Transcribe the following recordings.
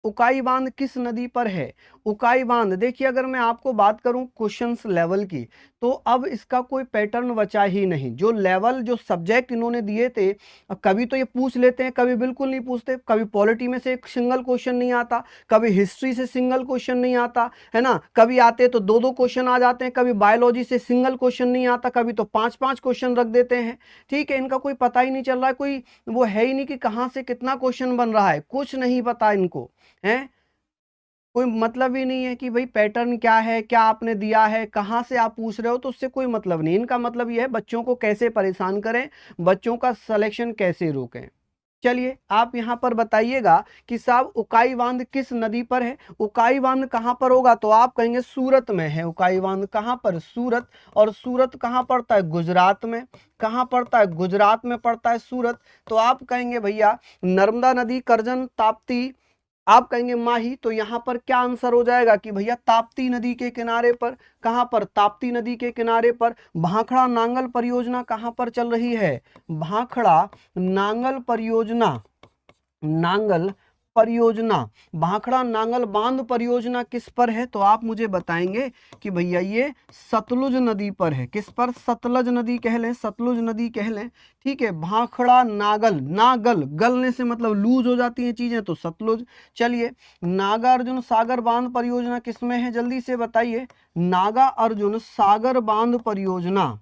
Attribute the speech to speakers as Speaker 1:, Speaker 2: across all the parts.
Speaker 1: उकाई बांध किस नदी पर है? उकाई बांध, देखिए अगर मैं आपको बात करूं क्वेश्चंस लेवल की, तो अब इसका कोई पैटर्न बचा ही नहीं। जो लेवल, जो सब्जेक्ट इन्होंने दिए थे, कभी तो ये पूछ लेते हैं, कभी बिल्कुल नहीं पूछते। कभी पॉलिटी में से एक सिंगल क्वेश्चन नहीं आता, कभी हिस्ट्री से सिंगल क्वेश्चन नहीं आता, है ना। कभी आते तो दो दो क्वेश्चन आ जाते हैं, कभी बायोलॉजी से सिंगल क्वेश्चन नहीं आता, कभी तो पांच पांच क्वेश्चन रख देते हैं। ठीक है, इनका कोई पता ही नहीं चल रहा है, कोई वो है ही नहीं कि कहाँ से कितना क्वेश्चन बन रहा है, कुछ नहीं पता इनको, है। कोई मतलब ही नहीं है कि भाई पैटर्न क्या है, क्या आपने दिया है, कहाँ से आप पूछ रहे हो, तो उससे कोई मतलब नहीं। इनका मतलब यह है बच्चों को कैसे परेशान करें, बच्चों का सिलेक्शन कैसे रोकें। चलिए आप यहाँ पर बताइएगा कि साहब उकाई बांध किस नदी पर है? उकाई बांध कहाँ पर होगा? तो आप कहेंगे सूरत में है उकाई बांध। कहाँ पर? सूरत। और सूरत कहाँ पड़ता है? गुजरात में। कहाँ पड़ता है? गुजरात में पड़ता है सूरत। तो आप कहेंगे भैया नर्मदा नदी, करजन, ताप्ती, आप कहेंगे माही। तो यहां पर क्या आंसर हो जाएगा कि भैया ताप्ती नदी के किनारे पर। कहां पर? ताप्ती नदी के किनारे पर। भाखड़ा नांगल परियोजना कहां पर चल रही है? भाखड़ा नांगल परियोजना, नांगल परियोजना, भाखड़ा नांगल बांध परियोजना किस पर है? तो आप मुझे बताएंगे कि भैया ये सतलुज नदी पर है। किस पर? सतलज नदी कह लें, सतलुज नदी कह लें। ठीक है, भाखड़ा नागल, नागल गलने से मतलब लूज हो जाती हैं चीजें, तो सतलुज। चलिए नागार्जुन सागर बांध परियोजना किसमें है? जल्दी से बताइए। नागा अर्जुन सागर बांध परियोजना,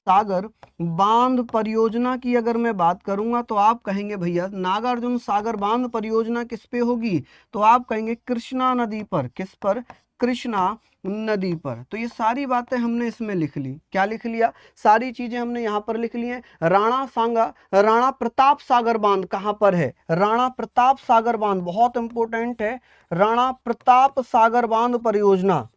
Speaker 1: सागर बांध परियोजना की अगर मैं बात करूंगा तो आप कहेंगे भैया नागार्जुन सागर बांध परियोजना किस पे होगी? तो आप कहेंगे कृष्णा नदी पर। किस पर? कृष्णा नदी पर। तो ये सारी बातें हमने इसमें लिख ली। क्या लिख लिया? सारी चीजें हमने यहाँ पर लिख ली हैं। राणा प्रताप सागर बांध कहाँ पर है? राणा प्रताप सागर बांध बहुत इंपॉर्टेंट है। राणा प्रताप सागर बांध परियोजना,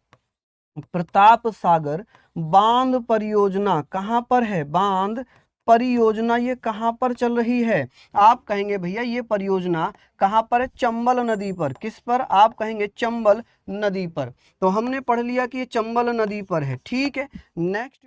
Speaker 1: प्रताप सागर बांध परियोजना कहां पर है? बांध परियोजना ये कहां पर चल रही है? आप कहेंगे भैया ये परियोजना कहां पर है? चंबल नदी पर। किस पर? आप कहेंगे चंबल नदी पर। तो हमने पढ़ लिया कि ये चंबल नदी पर है। ठीक है, नेक्स्ट